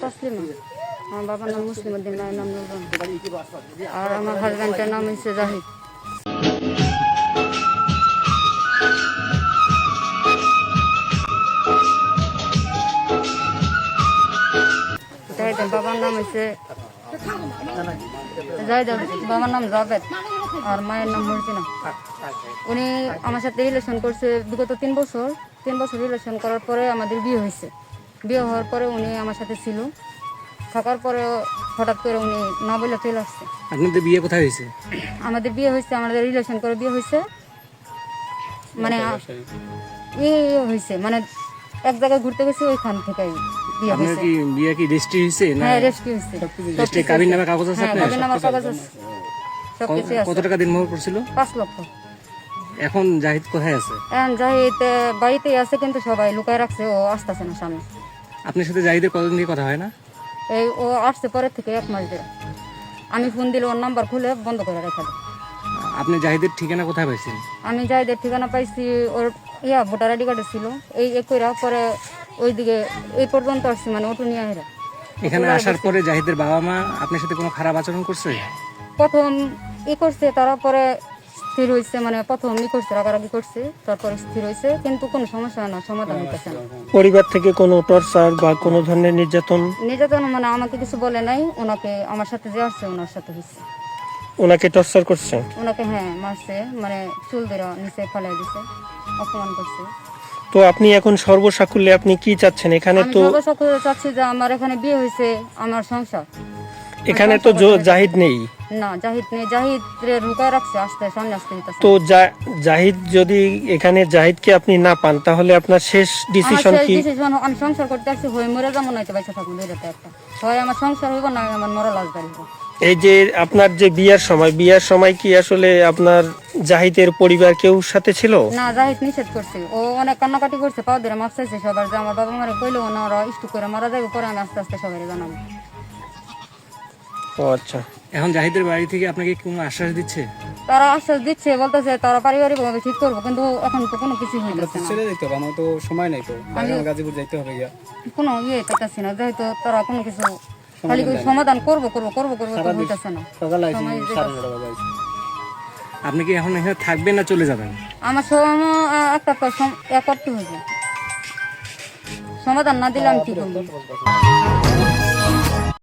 তাসলিমা। আমার বাবার নাম মুসলিম উদ্দিন, মায়ের নাম নুরুন, আর আমার হাজব্যান্ডের নাম হচ্ছে জাহিদ। জাহিদের বাবার নাম হচ্ছে জাহিদের বাবার নাম জাভেদ, আর মায়ের নাম মর্জিনা। উনি আমার সাথে রিলেশন করছে বিগত 3 বছর। 3 বছর রিলেশন করার পরে আমাদের বিয়ে হয়েছে। বিয়ে হওয়ার পরে উনি আমার সাথে ছিল, থাকার পরে হঠাৎ করে উনি না বলে চলে আসছে। আপনাদের বিয়ে কোথায় হয়েছে? আমাদের বিয়ে হয়েছে, আমাদের রিলেশন করে বিয়ে হয়েছে, মানে হয়েছে মানে এক জায়গায় ঘুরতে গেছি, ওইখান থেকে বিয়ে আপনার হয়েছে। কি বিয়ে কি রেজিস্ট্রি হয়েছে না? হ্যাঁ, রেস্টি হয়েছে। রেজিস্ট্রি কাবিননামা কাগজ আছে হ্যাঁ, আপনার? কাবিননামা কাগজ আছে, সবকিছু কত আছে। টাকা দিনমোহর করছিল? 5 লক্ষ। এখন জাহিদ কোথায় আছে? এখন জাহিদ বাড়িতেই আছে, কিন্তু সবাই লুকায় রাখছে, ও আসতেছে না সামনে। আপনার সাথে জাহিদের কতদিন দিয়ে কথা হয় না? এই ও আসছে পরের থেকে 1 মাস ধরে। আমি ফোন দিলে ওর নাম্বার খুলে বন্ধ করে রেখে দেয়। আপনি জাহিদের ঠিকানা কোথায় পাইছেন? আমি জাহিদের ঠিকানা পাইছি, ওর ভোটার আইডি কার্ডে ছিল, এই কইরা পরে ওইদিকে এই পর্যন্ত আসছি, মানে অটো নিয়ে হেরা। এখানে আসার পরে জাহিদের বাবা মা আপনার সাথে কোনো খারাপ আচরণ করছে? প্রথম করছে, তারপরে স্থির হয়েছে, মানে প্রথম করছে, রাগারাগি করছে, তারপরে স্থির হয়েছে, কিন্তু কোনো সমস্যা না, সমাধান হইতেছে না। পরিবার থেকে কোনো টর্চার বা কোনো ধরনের নির্যাতন? নির্যাতন মানে আমাকে কিছু বলে নাই, ওনাকে আমার সাথে যে আসছে ওনার সাথে হয়েছে। ওনাকে টর্চার করছে? ওনাকে হ্যাঁ মারছে, মানে চুল ধরে নিচে ফেলাই দিছে, অপমান করছে। তো আপনি এখন সর্বসাকুল্যে আপনি কি চাচ্ছেন? এখানে আমি তো সর্বসাকুল্যে চাচ্ছি যে আমার এখানে বিয়ে হয়েছে, আমার সংসার। এখানে তো জাহিদ নেই। না, জাহিদ নেই, জাহিদ লুকায় রাখছে, আসতে সামনে আসতে দিতেছে। তো জাহিদ যদি এখানে জাহিদকে আপনি না পান, তাহলে আপনার শেষ ডিসিশন কি? আমি সংসার করতে আসছি, হয়ে মরে যাবো, নয়তো বাইসা থাকবো, দুইটাতে একটা। হয় আমার সংসার হইব, না আমার মরা লাশ দাঁড়িয়ে। এই যে আপনার যে বিয়ার সময় কি আসলে আপনার জাহিদের পরিবার কেউ সাথে ছিল? না, জাহিদ নিষেধ করছে, ও অনেক কান্নাকাটি করছে, পাও ধরে মাপ চাইছে সবার, যে আমার বাবা মারে কইলো না ওরা স্টু করে মারা যাবে, পরে আমি আস্তে আস্তে সবাই জানাবো। ও আচ্ছা। এখন জাহিদের বাড়ি থেকে আপনাকে কোনো আশ্বাস দিচ্ছে? তারা আশ্বাস দিচ্ছে, বলতেছে তারা পারিবারিক ভাবে ঠিক করবো, কিন্তু এখন তো কোনো কিছু হইতেছে না। চলে যেতে হবে, আমার তো সময় নাই, তো গাজীপুর যাইতে হবে। কোনো পাইতেছি না, যেহেতু তারা কোনো কিছু খালি সমাধান করবো করবো করবো করবো, তো হইতেছে না। সময় দিতেছে। আপনি কি এখন এখানে থাকবেন না চলে যাবেন? আমার একটা করতে হইবে, সমাধান না দিলে আমি কি করবো?